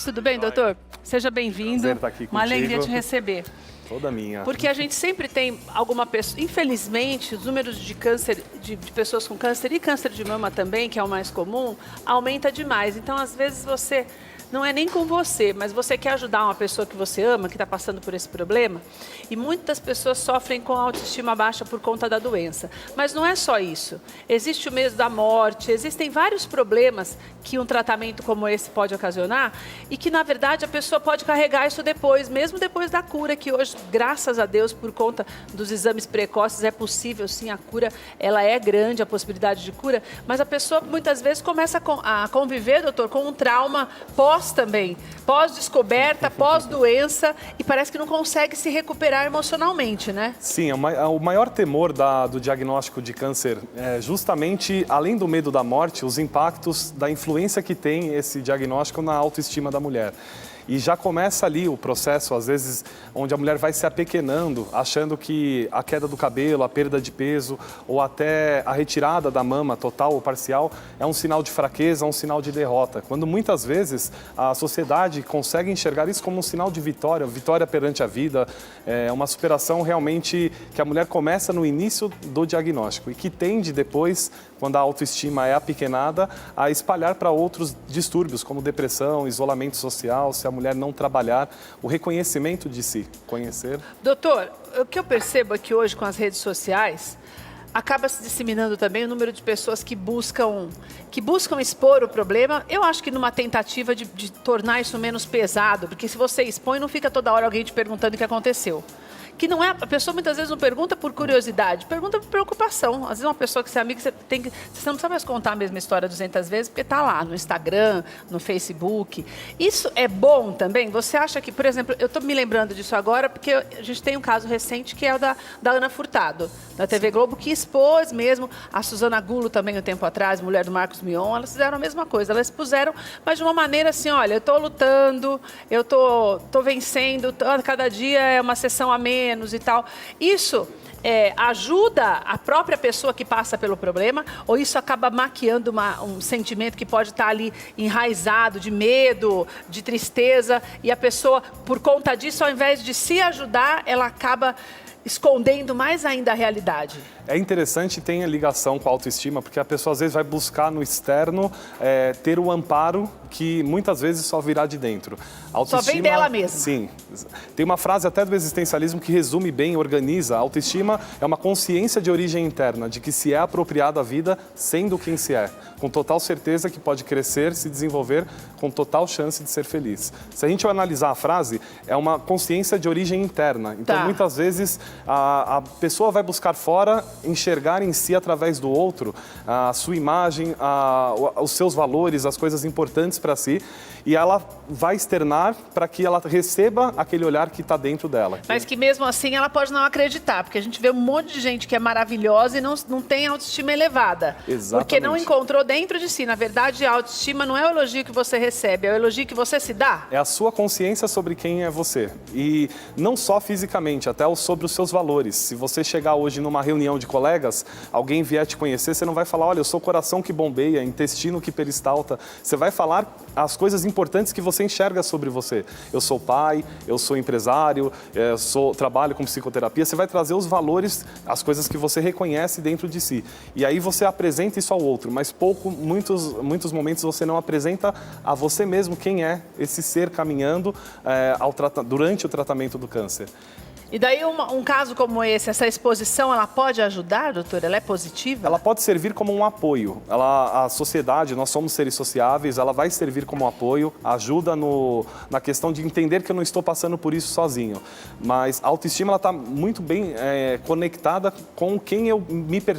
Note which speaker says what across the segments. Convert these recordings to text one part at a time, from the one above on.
Speaker 1: tudo bem, doutor? Seja bem-vindo.
Speaker 2: Prazer estar aqui contigo.
Speaker 1: Uma alegria te receber.
Speaker 2: Toda minha.
Speaker 1: Porque a gente sempre tem alguma pessoa... Infelizmente, os números de câncer, de pessoas com câncer e câncer de mama também, que é o mais comum, aumenta demais. Então, às vezes, você... Não é nem com você, mas você quer ajudar uma pessoa que você ama, que está passando por esse problema. E muitas pessoas sofrem com autoestima baixa por conta da doença. Mas não é só isso. Existe o medo da morte, existem vários problemas que um tratamento como esse pode ocasionar e que, na verdade, a pessoa pode carregar isso depois, mesmo depois da cura, que hoje, graças a Deus, por conta dos exames precoces, é possível, sim, a cura, ela é grande, a possibilidade de cura, mas a pessoa, muitas vezes, começa a conviver, doutor, com um trauma também, pós-descoberta, pós-doença, e parece que não consegue se recuperar emocionalmente, né?
Speaker 2: Sim, o maior temor do diagnóstico de câncer é justamente, além do medo da morte, os impactos da influência que tem esse diagnóstico na autoestima da mulher. E já começa ali o processo, às vezes, onde a mulher vai se apequenando, achando que a queda do cabelo, a perda de peso ou até a retirada da mama total ou parcial é um sinal de fraqueza, um sinal de derrota. Quando muitas vezes a sociedade consegue enxergar isso como um sinal de vitória, vitória perante a vida, é uma superação realmente que a mulher começa no início do diagnóstico e que tende depois, quando a autoestima é apequenada, a espalhar para outros distúrbios, como depressão, isolamento social, se a mulher não trabalhar o reconhecimento de si, conhecer.
Speaker 1: Doutor, o que eu percebo é que hoje com as redes sociais acaba se disseminando também o número de pessoas que buscam expor o problema. Eu acho que numa tentativa de tornar isso menos pesado, porque se você expõe, não fica toda hora alguém te perguntando o que aconteceu. Que não é, a pessoa muitas vezes não pergunta por curiosidade, pergunta por preocupação. Às vezes uma pessoa que você é amiga, você não precisa mais contar a mesma história 200 vezes, porque está lá no Instagram, no Facebook. Isso é bom também? Você acha que, por exemplo, eu estou me lembrando disso agora, porque a gente tem um caso recente que é o da Ana Furtado, da TV Globo, que expôs mesmo, a Suzana Gulo também, um tempo atrás, mulher do Marcos Mion, elas fizeram a mesma coisa, elas expuseram, mas de uma maneira assim, olha, eu estou lutando, eu estou vencendo, cada dia é uma sessão a menos, e tal. Isso ajuda a própria pessoa que passa pelo problema ou isso acaba maquiando um sentimento que pode estar ali enraizado de medo, de tristeza e a pessoa, por conta disso, ao invés de se ajudar, ela acaba escondendo mais ainda a realidade?
Speaker 2: É interessante, tem a ligação com a autoestima, porque a pessoa às vezes vai buscar no externo ter o amparo que muitas vezes só virá de dentro.
Speaker 1: Só vem dela mesma.
Speaker 2: Sim. Tem uma frase até do existencialismo que resume bem, organiza. A autoestima é uma consciência de origem interna, de que se é apropriado a vida sendo quem se é, com total certeza que pode crescer, se desenvolver, com total chance de ser feliz. Se a gente analisar a frase, é uma consciência de origem interna. Então, muitas vezes, a pessoa vai buscar fora enxergar em si, através do outro, a sua imagem, os seus valores, as coisas importantes para si, e ela vai externar para que ela receba aquele olhar que está dentro dela.
Speaker 1: Mas que mesmo assim ela pode não acreditar, porque a gente vê um monte de gente que é maravilhosa e não tem autoestima elevada.
Speaker 2: Exatamente.
Speaker 1: Porque não encontrou dentro de si. Na verdade, a autoestima não é o elogio que você recebe, é o elogio que você se dá.
Speaker 2: É a sua consciência sobre quem é você. E não só fisicamente, até sobre os seus valores. Se você chegar hoje numa reunião de colegas, alguém vier te conhecer, você não vai falar, olha, eu sou coração que bombeia, intestino que peristalta. Você vai falar as coisas importantes que você enxerga sobre você. Eu sou pai, eu sou empresário, trabalho com psicoterapia. Você vai trazer os valores, as coisas que você reconhece dentro de si. E aí você apresenta isso ao outro, mas muitos momentos você não apresenta a você mesmo quem é esse ser caminhando durante o tratamento do câncer.
Speaker 1: E daí um caso como esse, essa exposição, ela pode ajudar, doutora? Ela é positiva?
Speaker 2: Ela pode servir como um apoio. A sociedade, nós somos seres sociáveis, ela vai servir como apoio, ajuda na questão de entender que eu não estou passando por isso sozinho. Mas a autoestima está muito bem conectada com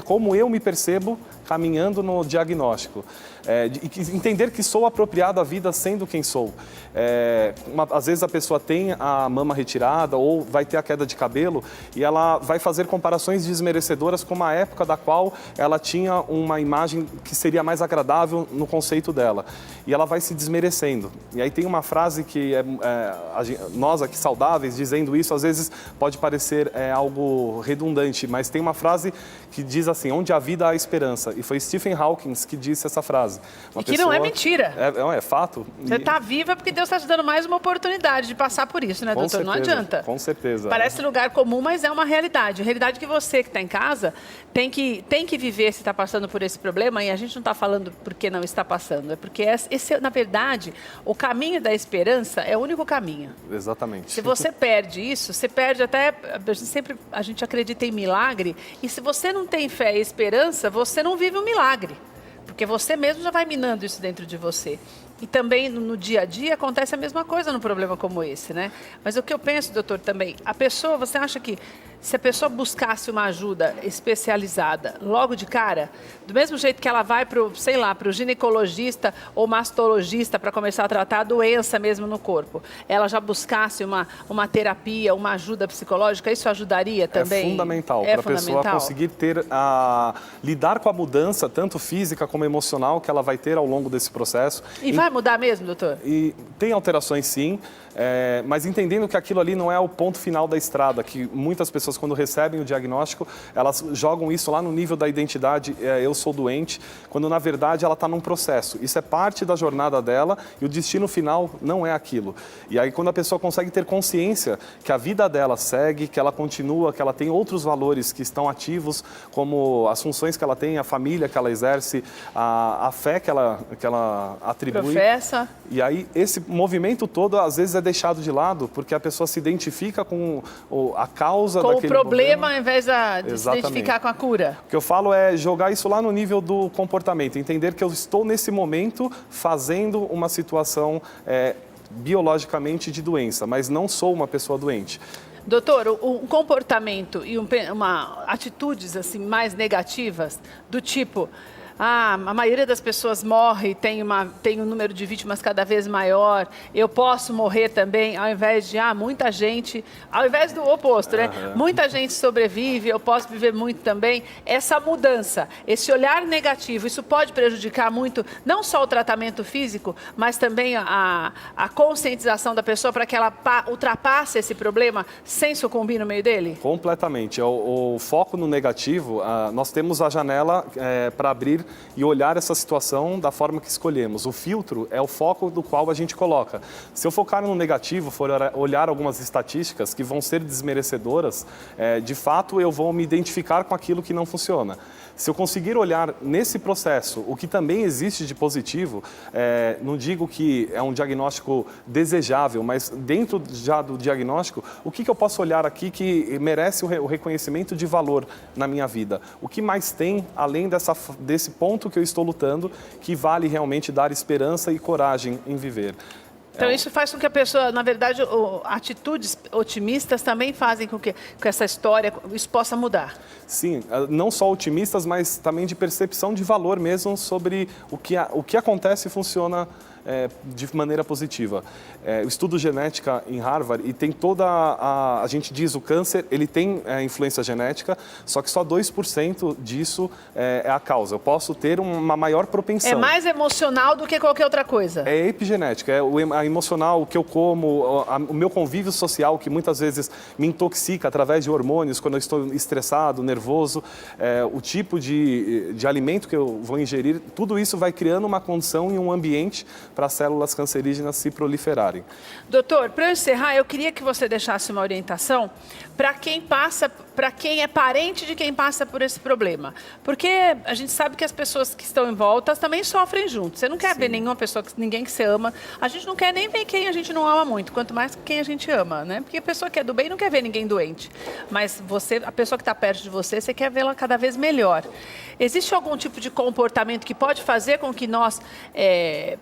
Speaker 2: como eu me percebo caminhando no diagnóstico. Entender que sou apropriado à vida sendo quem sou. Às vezes a pessoa tem a mama retirada ou vai ter a queda de cabelo e ela vai fazer comparações desmerecedoras com uma época da qual ela tinha uma imagem que seria mais agradável no conceito dela. E ela vai se desmerecendo. E aí tem uma frase que nós aqui saudáveis dizendo isso, às vezes pode parecer algo redundante, mas tem uma frase que diz assim, onde há vida há esperança. e foi Stephen Hawking que disse essa frase.
Speaker 1: E que não é mentira.
Speaker 2: É fato.
Speaker 1: Você está viva porque Deus está te dando mais uma oportunidade de passar por isso, né, doutor? Não adianta.
Speaker 2: Com certeza.
Speaker 1: Parece lugar comum, mas é uma realidade. A realidade que você que está em casa tem que viver se está passando por esse problema, e a gente não está falando porque não está passando, é porque esse, na verdade, o caminho da esperança é o único caminho.
Speaker 2: Exatamente.
Speaker 1: Se você perde isso, você perde até... Sempre a gente acredita em milagre, e se você não tem fé e esperança, você não vive um milagre. Porque você mesmo já vai minando isso dentro de você. E também no dia a dia acontece a mesma coisa num problema como esse, né? Mas o que eu penso, doutor, também, a pessoa, você acha que se a pessoa buscasse uma ajuda especializada logo de cara, do mesmo jeito que ela vai para o, sei lá, para o ginecologista ou mastologista para começar a tratar a doença mesmo no corpo, ela já buscasse uma terapia, uma ajuda psicológica, isso ajudaria também?
Speaker 2: É fundamental para a pessoa conseguir lidar com a mudança, tanto física como emocional, que ela vai ter ao longo desse processo.
Speaker 1: E vai mudar mesmo, doutor?
Speaker 2: E tem alterações, sim, mas entendendo que aquilo ali não é o ponto final da estrada, que muitas pessoas, quando recebem o diagnóstico, elas jogam isso lá no nível da identidade, eu sou doente, quando na verdade ela está num processo. Isso é parte da jornada dela e o destino final não é aquilo. E aí quando a pessoa consegue ter consciência que a vida dela segue, que ela continua, que ela tem outros valores que estão ativos, como as funções que ela tem, a família que ela exerce, a fé que ela atribui.
Speaker 1: Professa.
Speaker 2: E aí esse movimento todo às vezes é deixado de lado porque a pessoa se identifica com a causa daquele
Speaker 1: problema ao invés de se identificar com a cura.
Speaker 2: O que eu falo é jogar isso lá no nível do comportamento, entender que eu estou nesse momento fazendo uma situação biologicamente de doença, mas não sou uma pessoa doente.
Speaker 1: Doutor, um comportamento e atitudes assim mais negativas do tipo... a maioria das pessoas morre, tem um número de vítimas cada vez maior, eu posso morrer também, ao invés de, muita gente, ao invés do oposto, né? Muita gente sobrevive, eu posso viver muito também. Essa mudança, esse olhar negativo, isso pode prejudicar muito, não só o tratamento físico, mas também a conscientização da pessoa para que ela ultrapasse esse problema sem sucumbir no meio dele?
Speaker 2: Completamente. O foco no negativo, nós temos a janela para abrir e olhar essa situação da forma que escolhemos. O filtro é o foco do qual a gente coloca. Se eu focar no negativo, for olhar algumas estatísticas que vão ser desmerecedoras, de fato eu vou me identificar com aquilo que não funciona. Se eu conseguir olhar nesse processo o que também existe de positivo, não digo que é um diagnóstico desejável, mas dentro já do diagnóstico, o que eu posso olhar aqui que merece o reconhecimento de valor na minha vida? O que mais tem, além desse ponto que eu estou lutando, que vale realmente dar esperança e coragem em viver?
Speaker 1: Então isso faz com que a pessoa, na verdade, atitudes otimistas também fazem com que essa história, isso possa mudar. Sim,
Speaker 2: não só otimistas, mas também de percepção de valor mesmo sobre o que acontece e funciona de maneira positiva. Eu estudo genética em Harvard e tem toda a gente diz o câncer, ele tem influência genética, só que só 2% disso é a causa. Eu posso ter uma maior propensão.
Speaker 1: É mais emocional do que qualquer outra coisa.
Speaker 2: É epigenética, a emocional, o que eu como, o meu convívio social, que muitas vezes me intoxica através de hormônios quando eu estou estressado, nervoso, o tipo de alimento que eu vou ingerir, tudo isso vai criando uma condição e um ambiente para as células cancerígenas se proliferarem.
Speaker 1: Doutor, para eu encerrar, eu queria que você deixasse uma orientação para quem é parente de quem passa por esse problema. Porque a gente sabe que as pessoas que estão em volta também sofrem junto. Você não quer ver nenhuma pessoa, ninguém que você ama. A gente não quer nem ver quem a gente não ama muito, quanto mais quem a gente ama, né? Porque a pessoa que é do bem não quer ver ninguém doente. Mas a pessoa que está perto de você, você quer vê-la cada vez melhor. Existe algum tipo de comportamento que pode fazer com que nós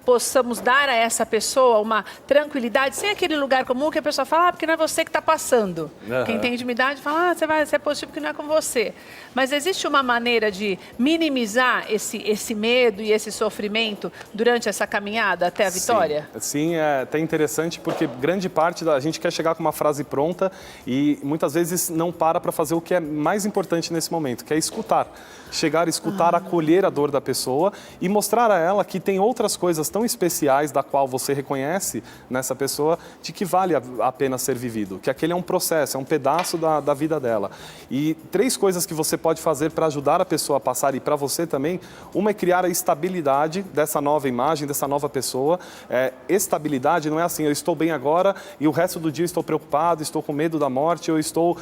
Speaker 1: possamos dar a essa pessoa uma tranquilidade, sem aquele lugar comum que a pessoa fala, porque não é você que está passando. Quem tem intimidade fala, você é positivo porque não é com você. Mas existe uma maneira de minimizar esse medo e esse sofrimento durante essa caminhada até a vitória?
Speaker 2: Sim, é até interessante porque grande parte da gente quer chegar com uma frase pronta e muitas vezes não para fazer o que é mais importante nesse momento, que é escutar. Chegar a escutar, acolher a dor da pessoa e mostrar a ela que tem outras coisas tão especiais especiais da qual você reconhece nessa pessoa de que vale a pena ser vivido, que aquele é um processo, é um pedaço da vida dela. E 3 coisas que você pode fazer para ajudar a pessoa a passar e para você também, uma é criar a estabilidade dessa nova imagem, dessa nova pessoa. Estabilidade não é assim, eu estou bem agora e o resto do dia estou preocupado, estou com medo da morte, eu estou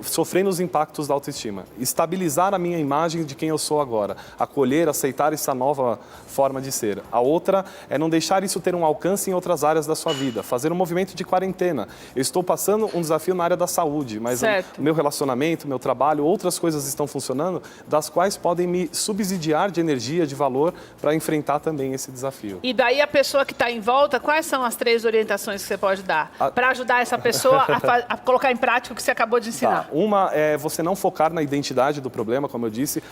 Speaker 2: sofrendo os impactos da autoestima. Estabilizar a minha imagem de quem eu sou agora, acolher, aceitar essa nova forma de ser. A outra é não deixar isso ter um alcance em outras áreas da sua vida, fazer um movimento de quarentena. Eu estou passando um desafio na área da saúde, mas o meu relacionamento, meu trabalho, outras coisas estão funcionando, das quais podem me subsidiar de energia, de valor, para enfrentar também esse desafio.
Speaker 1: E daí a pessoa que está em volta, quais são as 3 orientações que você pode dar para ajudar essa pessoa a colocar em prática o que você acabou de ensinar?
Speaker 2: Uma é você não focar na identidade do problema, como eu disse.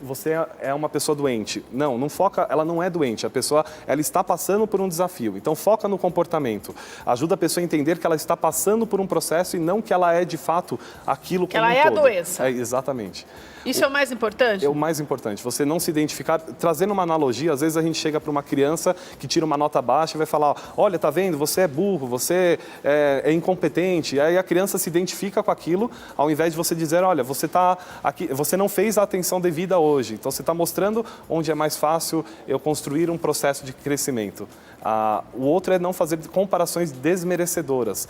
Speaker 2: Você é uma pessoa doente. Não foca, ela não é doente. A pessoa, ela está passando por um desafio. Então, foca no comportamento. Ajuda a pessoa a entender que ela está passando por um processo e não que ela é, de fato, aquilo como um todo.
Speaker 1: Que ela é a doença.
Speaker 2: Exatamente.
Speaker 1: Isso é o mais importante?
Speaker 2: É o mais importante. Você não se identificar. Trazendo uma analogia, às vezes a gente chega para uma criança que tira uma nota baixa e vai falar, olha, tá vendo? Você é burro, você é incompetente. E aí a criança se identifica com aquilo, ao invés de você dizer, olha, você tá aqui, você não fez a atenção devida hoje. Então você está mostrando onde é mais fácil eu construir um processo de crescimento. O outro é não fazer comparações desmerecedoras.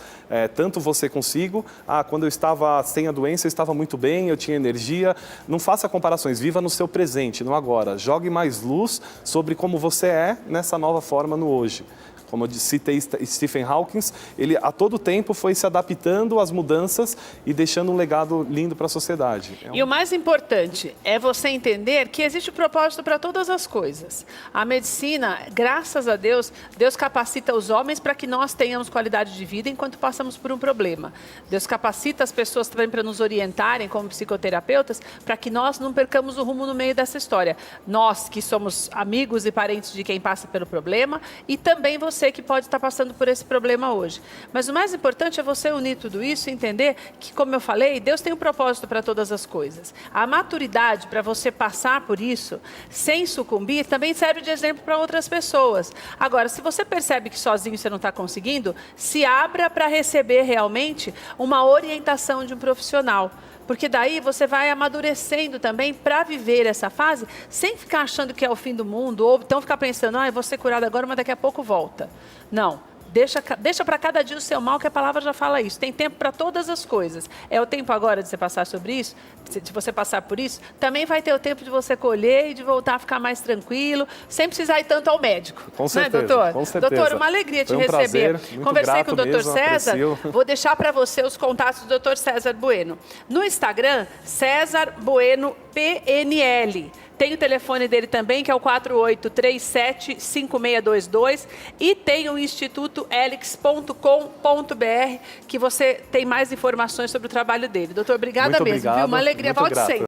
Speaker 2: Tanto você consigo, quando eu estava sem a doença, eu estava muito bem, eu tinha energia. Não faça comparações, viva no seu presente, no agora. Jogue mais luz sobre como você é nessa nova forma no hoje. Como eu citei Stephen Hawking, ele a todo tempo foi se adaptando às mudanças e deixando um legado lindo para a sociedade.
Speaker 1: E o mais importante é você entender que existe propósito para todas as coisas. A medicina, graças a Deus, Deus capacita os homens para que nós tenhamos qualidade de vida enquanto passamos por um problema. Deus capacita as pessoas também para nos orientarem como psicoterapeutas, para que nós não percamos o rumo no meio dessa história. Nós que somos amigos e parentes de quem passa pelo problema e também você que pode estar passando por esse problema hoje. Mas o mais importante é você unir tudo isso e entender que, como eu falei, Deus tem um propósito para todas as coisas. A maturidade para você passar por isso, sem sucumbir, também serve de exemplo para outras pessoas. Agora, se você percebe que sozinho você não está conseguindo, se abra para receber realmente uma orientação de um profissional. Porque daí você vai amadurecendo também para viver essa fase sem ficar achando que é o fim do mundo, ou então ficar pensando, eu vou ser curado agora, mas daqui a pouco volta. Não. Deixa para cada dia o seu mal, que a palavra já fala isso. Tem tempo para todas as coisas. É o tempo agora de você passar sobre isso, de você passar por isso. Também vai ter o tempo de você colher e de voltar a ficar mais tranquilo, sem precisar ir tanto ao médico.
Speaker 2: Com certeza,
Speaker 1: né, doutor?
Speaker 2: Com certeza.
Speaker 1: Doutor, uma alegria te receber.
Speaker 2: Prazer,
Speaker 1: Conversei com o doutor César.
Speaker 2: Aprecio.
Speaker 1: Vou deixar para você os contatos do doutor César Bueno. No Instagram, César Bueno PNL. Tem o telefone dele também, que é o 4837-5622. E tem o Instituto helix.com.br, que você tem mais informações sobre o trabalho dele. Doutor, obrigada mesmo.
Speaker 2: Obrigado,
Speaker 1: Viu? Uma alegria. Volte sempre.